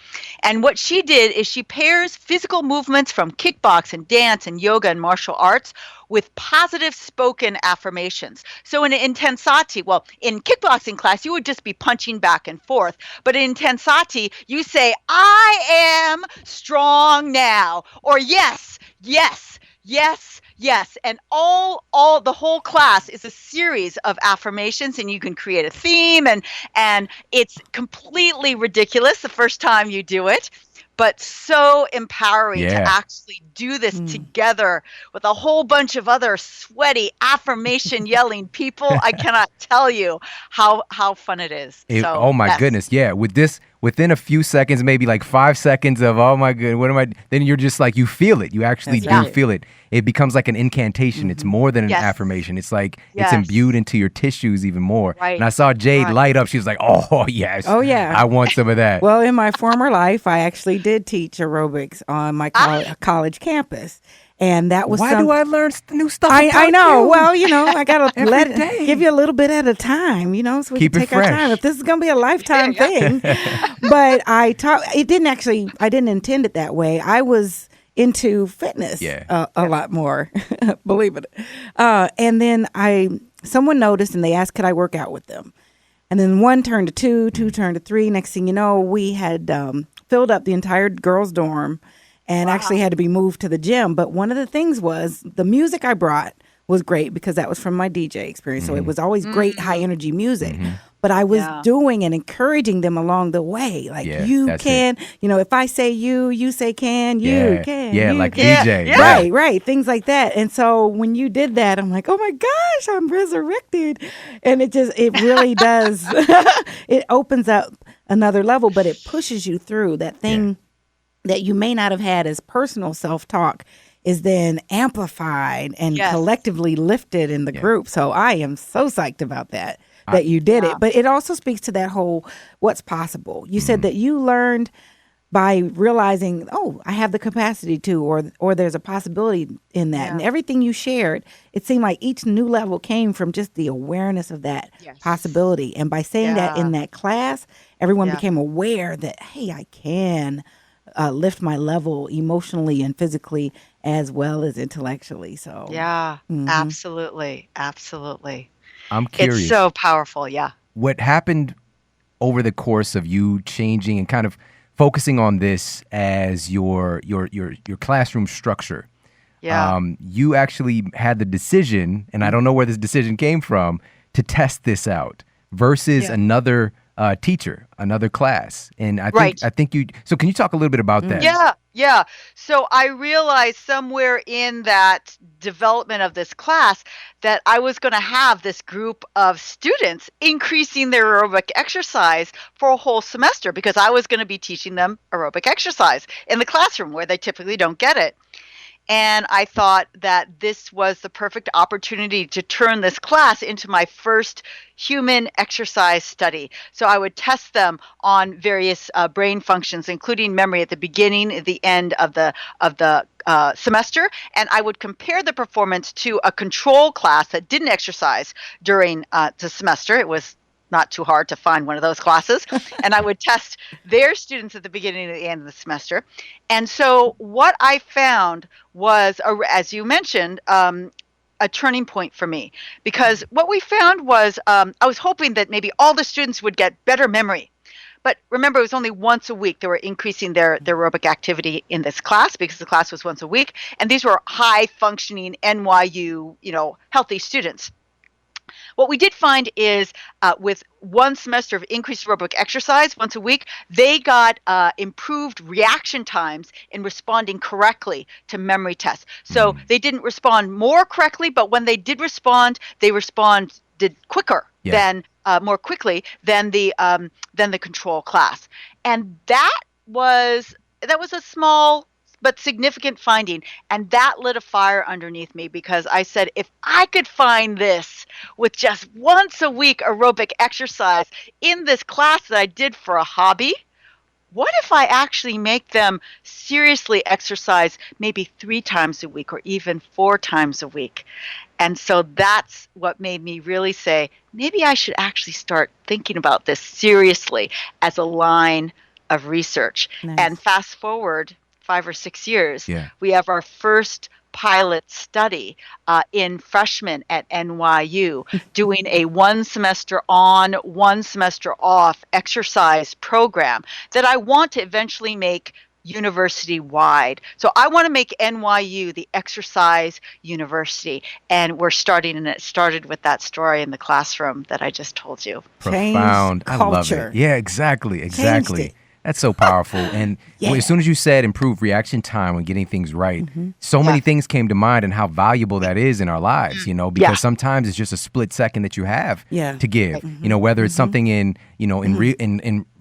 And what she did is she pairs physical movements from kickboxing, dance, and yoga and martial arts with positive spoken affirmations. So in Intensati, in kickboxing class, you would just be punching back and forth. But in Intensati, you say, I am strong now, or yes, yes, yes, yes. And all the whole class is a series of affirmations, and you can create a theme, and it's completely ridiculous the first time you do it, but so empowering to actually do this together with a whole bunch of other sweaty affirmation yelling people. I cannot tell you how fun it is. Oh my goodness. Yeah. With this, within a few seconds, maybe like 5 seconds of, oh my goodness, then you're just like, you feel it. You actually feel it. It becomes like an incantation. Mm-hmm. It's more than an affirmation. It's like, it's imbued into your tissues even more. Right. And I saw Jade light up. She was like, oh yes. Oh yeah. I want some of that. Well, in my former life, I actually did teach aerobics on my college campus. And that was Why do I learn new stuff? I about know. you? Well, I got to day. give you a little bit at a time, so we Keep can it take our time. fresh. If this is going to be a lifetime thing. But I didn't intend it that way. I was into fitness a lot more, believe it. And then someone noticed and they asked, could I work out with them? And then 1 turned to 2, 2 turned to 3. Next thing you know, we had filled up the entire girls' dorm and actually had to be moved to the gym. But one of the things was the music I brought was great because that was from my DJ experience. So it was always great high energy music. But I was doing and encouraging them along the way. Like, you can, if I say you say can, you can. Yeah, you like can. DJ. Right. Things like that. And so when you did that, I'm like, oh my gosh, I'm resurrected. And it really does. It opens up another level, but it pushes you through that thing that you may not have had as personal self-talk is then amplified and collectively lifted in the group. So I am so psyched about that you did it. But it also speaks to that whole what's possible. You said that you learned by realizing, I have the capacity to, or there's a possibility in that. And everything you shared, it seemed like each new level came from just the awareness of that possibility. And by saying that in that class, everyone became aware that, hey, I can lift my level emotionally and physically as well as intellectually. So absolutely. I'm curious. It's so powerful. Yeah. What happened over the course of you changing and kind of focusing on this as your classroom structure? You actually had the decision, and I don't know where this decision came from, to test this out versus another teacher, another class. And I think so can you talk a little bit about that? Yeah. So I realized somewhere in that development of this class that I was going to have this group of students increasing their aerobic exercise for a whole semester because I was going to be teaching them aerobic exercise in the classroom where they typically don't get it. And I thought that this was the perfect opportunity to turn this class into my first human exercise study. So I would test them on various brain functions, including memory at the beginning, at the end of the semester, and I would compare the performance to a control class that didn't exercise during the semester. It was not too hard to find one of those classes. And I would test their students at the beginning and the end of the semester. And so what I found was, as you mentioned, a turning point for me. Because what we found was, I was hoping that maybe all the students would get better memory. But remember, it was only once a week they were increasing their aerobic activity in this class because the class was once a week. And these were high-functioning NYU, healthy students. What we did find is with one semester of increased aerobic exercise once a week, they got improved reaction times in responding correctly to memory tests. So they didn't respond more correctly, but when they did respond, they responded quicker than more quickly than the control class. And that was a small but significant finding. And that lit a fire underneath me because I said, if I could find this with just once a week aerobic exercise in this class that I did for a hobby, what if I actually make them seriously exercise maybe 3 times a week or even 4 times a week? And so that's what made me really say, maybe I should actually start thinking about this seriously as a line of research. Nice. And fast forward 5 or 6 years, we have our first pilot study in freshmen at NYU doing a 1 semester on, 1 semester off exercise program that I want to eventually make university-wide. So I want to make NYU the exercise university. And we're starting, and it started with that story in the classroom that I just told you. Profound. I love it. Yeah, exactly. That's so powerful. And as soon as you said improve reaction time when getting things right, so many things came to mind and how valuable that is in our lives, because sometimes it's just a split second that you have to give, whether it's something in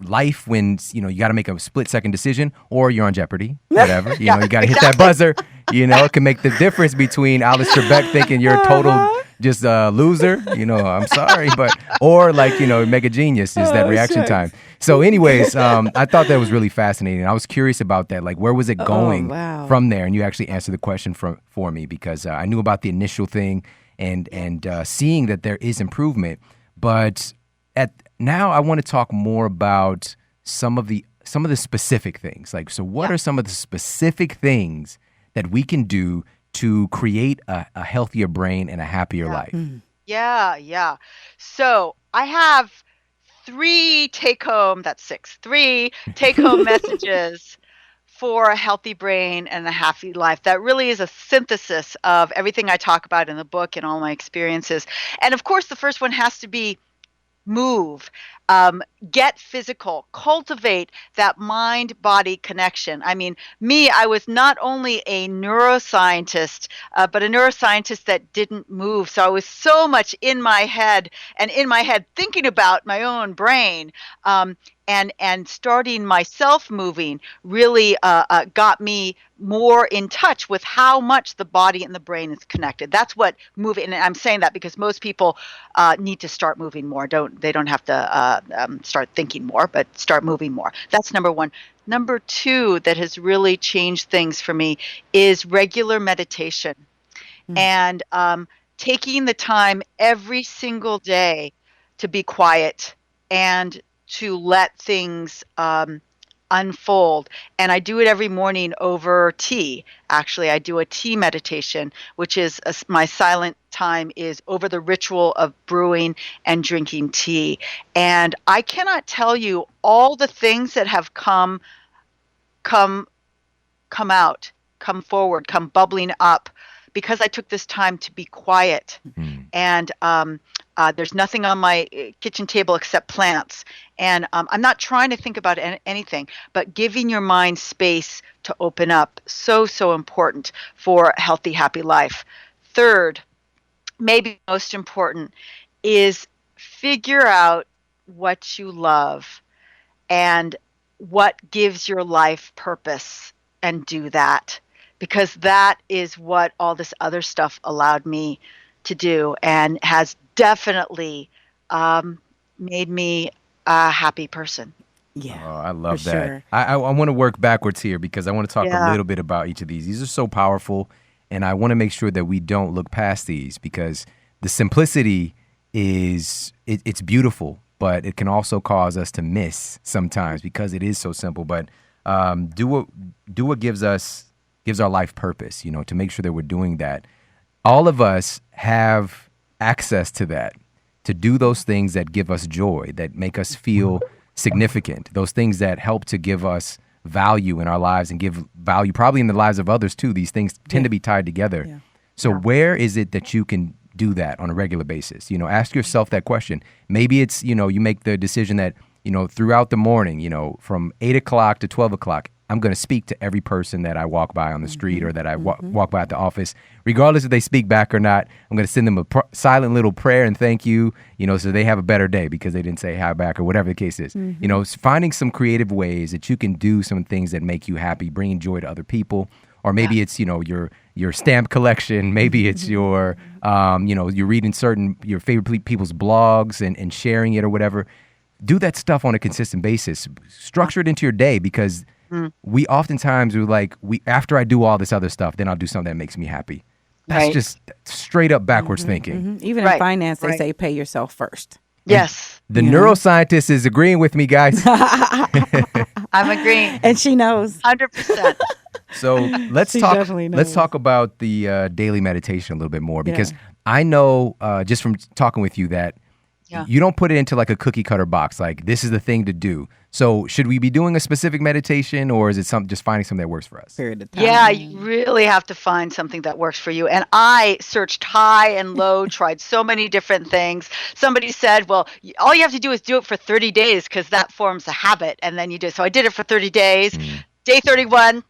life when, you got to make a split second decision or you're on Jeopardy, whatever, you got to hit that buzzer, it can make the difference between Alistair Beck thinking you're a total just a loser, I'm sorry, or like, mega genius is that reaction shucks. time. So anyways, I thought that was really fascinating. I was curious about that. Like, where was it going wow. from there? And you actually answered the question for me because I knew about the initial thing and seeing that there is improvement. But now I want to talk more about some of the specific things. Like, so what are some of the specific things that we can do to create a healthier brain and a happier life? Yeah. So I have three take-home messages for a healthy brain and a happy life. That really is a synthesis of everything I talk about in the book and all my experiences. And of course, the first one has to be move, get physical, cultivate that mind-body connection. I mean, I was not only a neuroscientist, but a neuroscientist that didn't move. So I was so much in my head thinking about my own brain. And starting myself moving really got me more in touch with how much the body and the brain is connected. That's what moving, and I'm saying that because most people need to start moving more. They don't have to start thinking more, but start moving more. That's number one. Number two that has really changed things for me is regular meditation. And taking the time every single day to be quiet and to let things unfold. And I do it every morning over tea. Actually, I do a tea meditation, which is my silent time is over the ritual of brewing and drinking tea. And I cannot tell you all the things that have come out, come forward, come bubbling up because I took this time to be quiet. And there's nothing on my kitchen table except plants. And I'm not trying to think about anything, but giving your mind space to open up. So important for a healthy, happy life. Third, maybe most important, is figure out what you love and what gives your life purpose and do that. Because that is what all this other stuff allowed me to do and has definitely made me a happy person. Yeah. Oh, I love that. Sure. I want to work backwards here because I want to talk a little bit about each of these. These are so powerful, and I want to make sure that we don't look past these because the simplicity it's beautiful, but it can also cause us to miss sometimes because it is so simple. But do what gives our life purpose, to make sure that we're doing that. All of us have access to that, to do those things that give us joy, that make us feel significant, those things that help to give us value in our lives and give value probably in the lives of others too. These things tend to be tied together. Yeah. So where is it that you can do that on a regular basis? Ask yourself that question. Maybe it's, you make the decision that, throughout the morning, from 8 o'clock to 12 o'clock, I'm going to speak to every person that I walk by on the street or that I walk by at the office, regardless if they speak back or not. I'm going to send them a silent little prayer and thank you, so they have a better day because they didn't say hi back or whatever the case is. Finding some creative ways that you can do some things that make you happy, bringing joy to other people. Or maybe it's, your stamp collection. Maybe it's your, you're reading your favorite people's blogs and sharing it or whatever. Do that stuff on a consistent basis. Structure it into your day because we oftentimes after I do all this other stuff, then I'll do something that makes me happy. That's just straight up backwards thinking. Even in finance, they say pay yourself first. Yes. The neuroscientist is agreeing with me, guys. I'm agreeing. And she knows. 100%. So let's talk about the daily meditation a little bit more because I know just from talking with you that you don't put it into like a cookie cutter box. Like this is the thing to do. So should we be doing a specific meditation or is it just finding something that works for us? Period of time. Yeah, you really have to find something that works for you. And I searched high and low, tried so many different things. Somebody said, well, all you have to do is do it for 30 days because that forms a habit. And then you do. So I did it for 30 days. Day 31.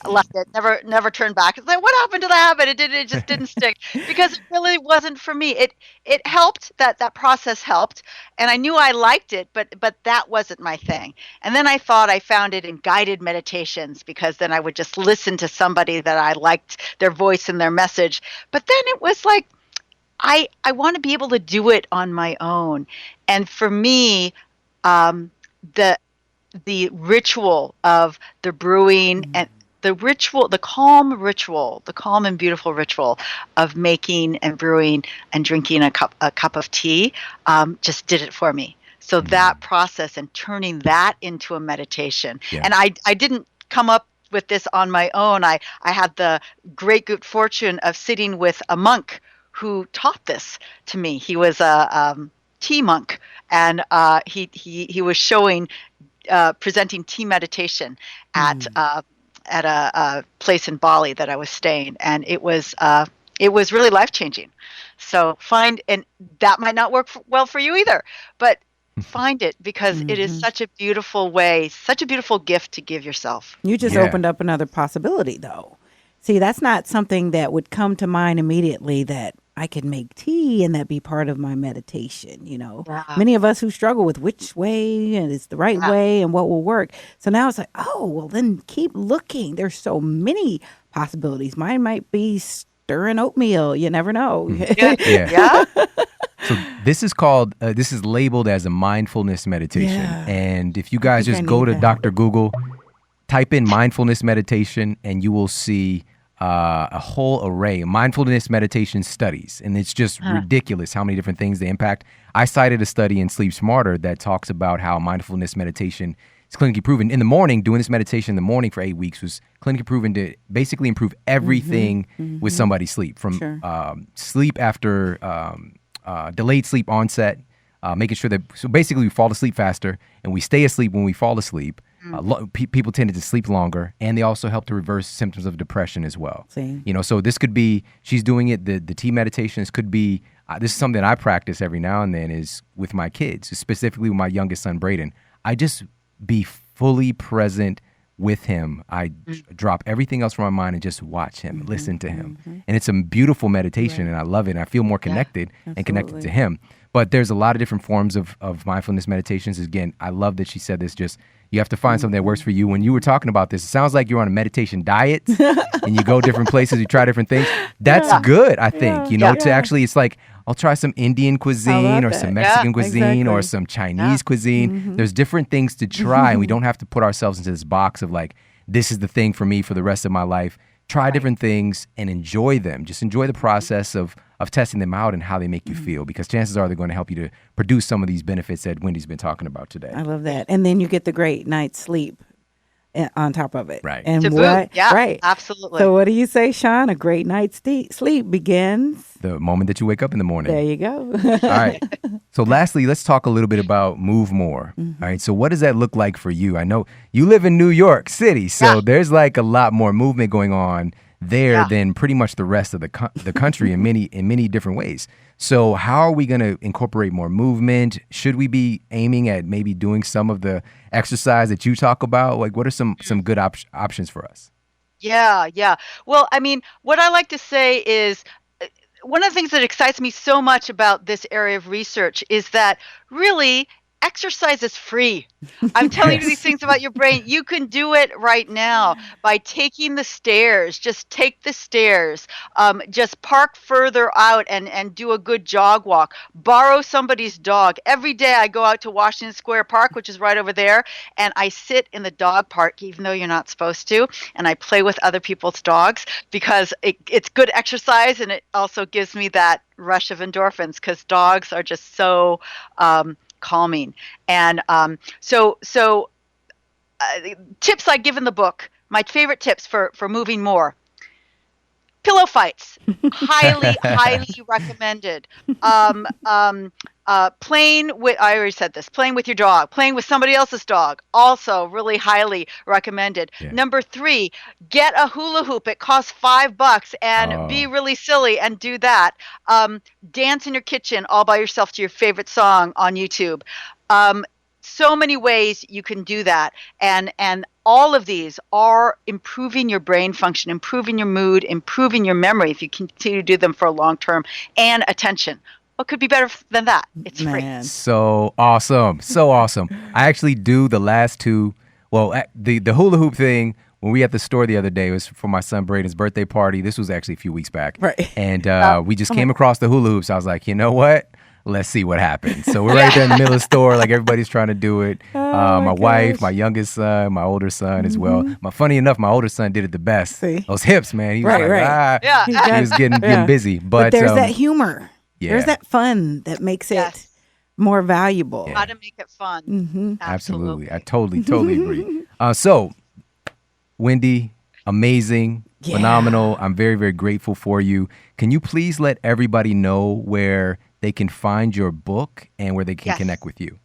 I left it, never turned back. It's like, what happened to the habit? It just didn't stick because it really wasn't for me. It helped, that process helped, and I knew I liked it, but that wasn't my thing. And then I thought I found it in guided meditations because then I would just listen to somebody that I liked their voice and their message. But then it was like, I want to be able to do it on my own. And for me, the the ritual of the brewing and the ritual, the calm and beautiful ritual of making and brewing and drinking a cup of tea, just did it for me. So that process and turning that into a meditation, Yeah. and I didn't come up with this on my own. I had the great good fortune of sitting with a monk who taught this to me. He was a tea monk, and he was showing presenting tea meditation at a place in Bali that I was staying, and it was really life changing. So and that might not work well for you either, but find it, because it is such a beautiful way, such a beautiful gift to give yourself. You just opened up another possibility, though. See, that's not something that would come to mind immediately, that I could make tea and that be part of my meditation. Many of us who struggle with which way and is the right way and what will work. So now it's like, oh, well, then keep looking. There's so many possibilities. Mine might be stirring oatmeal. You never know. Yeah. So this is labeled as a mindfulness meditation. Yeah. And if you guys think just I go need to that. Dr. Google, type in mindfulness meditation, and you will see a whole array of mindfulness meditation studies. And it's just ridiculous how many different things they impact. I cited a study in Sleep Smarter that talks about how mindfulness meditation is clinically proven in the morning. Doing this meditation in the morning for 8 weeks was clinically proven to basically improve everything with somebody's sleep, from sleep after delayed sleep onset, making sure that, so basically we fall asleep faster and we stay asleep when we fall asleep. People tended to sleep longer, and they also help to reverse symptoms of depression as well. See. So this could be, she's doing it, the tea meditations could be, this is something I practice every now and then, is with my kids, specifically with my youngest son, Braden. I just be fully present with him. I drop everything else from my mind and just watch him, listen to him. And it's a beautiful meditation, and I love it. And I feel more connected and connected to him. But there's a lot of different forms of mindfulness meditations. Again, I love that she said this, just you have to find something that works for you. When you were talking about this, it sounds like you're on a meditation diet and you go different places, you try different things. That's good, I think, to actually, it's like, I'll try some Indian cuisine or some Mexican cuisine or some Chinese cuisine. There's different things to try, and we don't have to put ourselves into this box of like, this is the thing for me for the rest of my life. Try different things and enjoy them. Just enjoy the process of testing them out and how they make you feel, because chances are they're going to help you to produce some of these benefits that Wendy's been talking about today. I love that. And then you get the great night's sleep on top of it. Right. And To what? boot. Yeah, right. absolutely. So what do you say, Shawn? A great night's sleep begins. The moment that you wake up in the morning. There you go. All right. So lastly, let's talk a little bit about Move More. All right. So what does that look like for you? I know you live in New York City, so there's like a lot more movement going on there than pretty much the rest of the country in many different ways. So how are we going to incorporate more movement? Should we be aiming at maybe doing some of the exercise that you talk about? Like, what are some good options for us? Yeah. Well, I mean, what I like to say is, one of the things that excites me so much about this area of research is that really exercise is free. I'm telling you these things about your brain. You can do it right now by taking the stairs. Just take the stairs. Just park further out and do a good jog walk. Borrow somebody's dog. Every day I go out to Washington Square Park, which is right over there, and I sit in the dog park, even though you're not supposed to, and I play with other people's dogs, because it's good exercise, and it also gives me that rush of endorphins, because dogs are just so calming. And so tips I give in the book, my favorite tips for moving more: pillow fights, highly recommended. Playing with, I already said this, playing with your dog, playing with somebody else's dog, also really highly recommended. Yeah. Number 3, get a hula hoop. It costs $5, and be really silly and do that. Dance in your kitchen all by yourself to your favorite song on YouTube. So many ways you can do that. And all of these are improving your brain function, improving your mood, improving your memory if you continue to do them for a long term, and attention. What could be better than that? It's free. So awesome. I actually do the last two. Well, the hula hoop thing when we at the store the other day, it was for my son Braden's birthday party. This was actually a few weeks back. Right. And we just came across the hula hoops. I was like, you know what? Let's see what happens. So we're right there in the middle of the store, like everybody's trying to do it. My wife, my youngest son, my older son as well. Funny enough, my older son did it the best. See? Those hips, man. He was Right. Yeah. he was getting busy. But there's that humor. Yeah. There's that fun that makes it more valuable. How to make it fun. Absolutely. I totally agree. So, Wendy, amazing, phenomenal. I'm very, very grateful for you. Can you please let everybody know where they can find your book and where they can connect with you?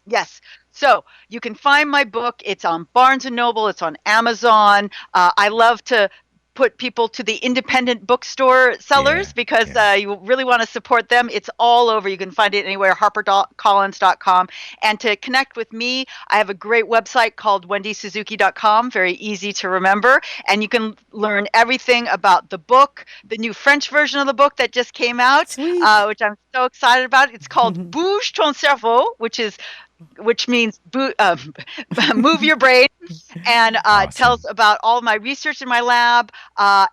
Yes. So you can find my book. It's on Barnes & Noble. It's on Amazon. I love to put people to the independent bookstore sellers because you really want to support them. It's all over. You can find it anywhere, harpercollins.com. And to connect with me, I have a great website called wendysuzuki.com, very easy to remember. And you can learn everything about the book, the new French version of the book that just came out, which I'm so excited about. It's called Bouge ton cerveau, which means move your brain, and it tells about all my research in my lab,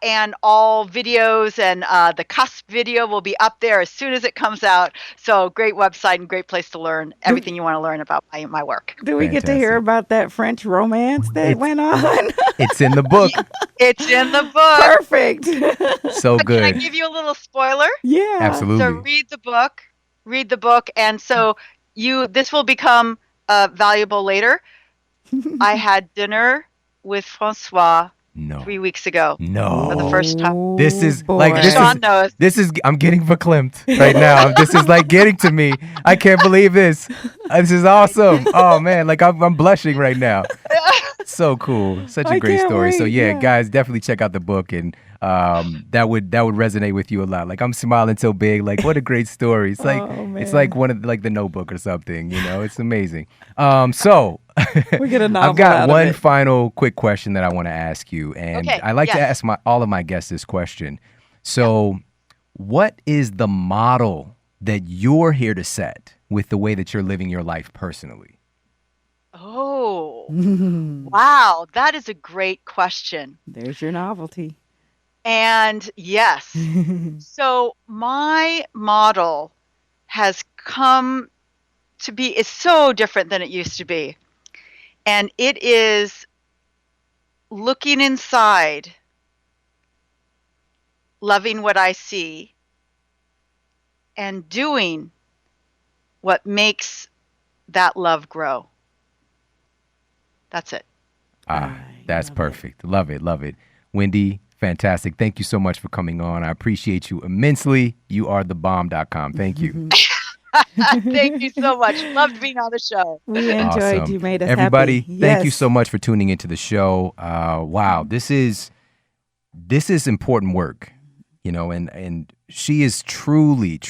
and all videos, and the cusp video will be up there as soon as it comes out. So great website and great place to learn everything you want to learn about my work. Do we get to hear about that French romance that went on? It's in the book. It's in the book. Perfect. So good. Can I give you a little spoiler? Yeah. Absolutely. So read the book, and so this will become valuable later. I had dinner with Francois 3 weeks ago. For the first time. This is Shawn knows. I'm getting verklempt right now. This is like getting to me. I can't believe this. This is awesome. Oh man, like I'm blushing right now. So cool. Such a great story. So guys, definitely check out the book, and that would resonate with you a lot. Like I'm smiling so big. Like what a great story. It's like it's like one of like the Notebook or something. You know, it's amazing. So we get a novel. I've got one final quick question that I want to ask you, and I like to ask all of my guests this question. So, what is the model that you're here to set with the way that you're living your life personally? Oh, wow. That is a great question. There's your novelty. And yes, so my model has come to be, is so different than it used to be. And it is looking inside, loving what I see, and doing what makes that love grow. That's it. That's perfect. Love it. Love it. Wendy, fantastic. Thank you so much for coming on. I appreciate you immensely. You are thebomb.com. Thank you. Thank you so much. Loved being on the show. We enjoyed Awesome. you. Made us Everybody, happy. thank you so much for tuning into the show. Wow, this is important work, you know, and she is truly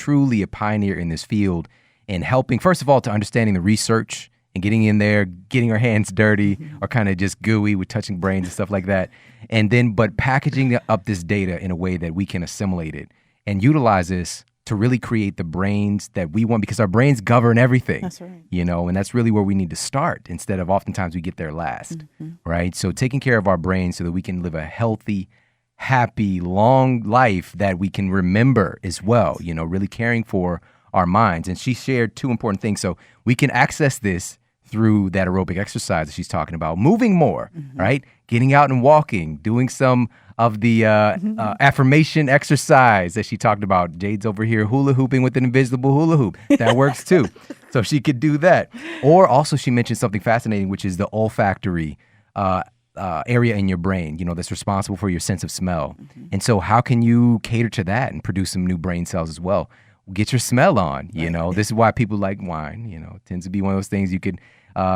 a pioneer in this field in helping, first of all, to understanding the research and getting in there, getting her hands dirty or kind of just gooey with touching brains and stuff like that. And then, but packaging up this data in a way that we can assimilate it and utilize this to really create the brains that we want, because our brains govern everything. That's right. You know, and that's really where we need to start instead of oftentimes we get there last, right? So taking care of our brains so that we can live a healthy, happy, long life that we can remember as well, you know, really caring for our minds. And she shared two important things. So we can access this through that aerobic exercise that she's talking about, moving more, right? Getting out and walking, doing some of the affirmation exercise that she talked about. Jade's over here hula hooping with an invisible hula hoop. That works too. So she could do that. Or also she mentioned something fascinating, which is the olfactory area in your brain, you know, that's responsible for your sense of smell. And so how can you cater to that and produce some new brain cells as well? Get your smell on, you know. This is why people like wine, you know. It tends to be one of those things you could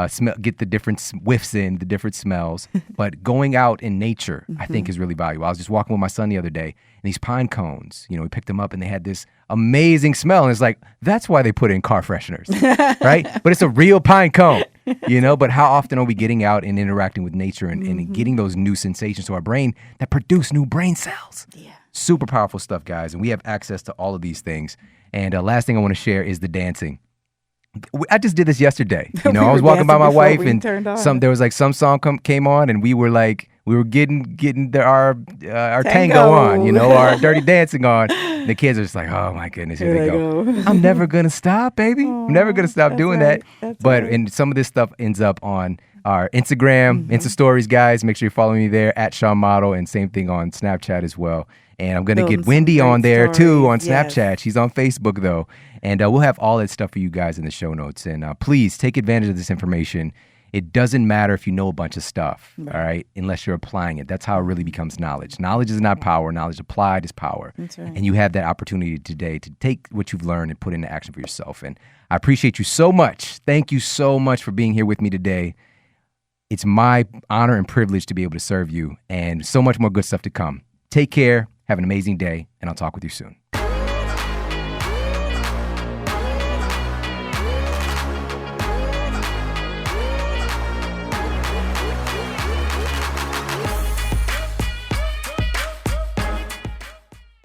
smell, get the different whiffs in, the different smells. But going out in nature, I think, is really valuable. I was just walking with my son the other day, and these pine cones, you know, we picked them up, and they had this amazing smell. And it's like, that's why they put in car fresheners, right? But it's a real pine cone, you know. But how often are we getting out and interacting with nature and getting those new sensations to our brain that produce new brain cells? Yeah. Super powerful stuff, guys. And we have access to all of these things. And last thing I want to share is the dancing. I just did this yesterday. You know, I was walking by my wife and there was like some song came on and we were like, we were getting our tango on, our dirty dancing on. The kids are just like, oh my goodness, here they go. I'm never gonna stop, baby. I'm never gonna stop doing that. And some of this stuff ends up on our Instagram, Insta stories, guys. Make sure you're following me there at Shawn Model, and same thing on Snapchat as well. And I'm gonna get Wendy on there too on Snapchat. She's on Facebook though, and we'll have all that stuff for you guys in the show notes. And please take advantage of this information. It doesn't matter if you know a bunch of stuff, all right, unless you're applying it. That's how it really becomes knowledge. Knowledge is not power. Knowledge applied is power. That's right. And you have that opportunity today to take what you've learned and put into action for yourself. And I appreciate you so much. Thank you so much for being here with me today. It's my honor and privilege to be able to serve you, and so much more good stuff to come. Take care. Have an amazing day, and I'll talk with you soon.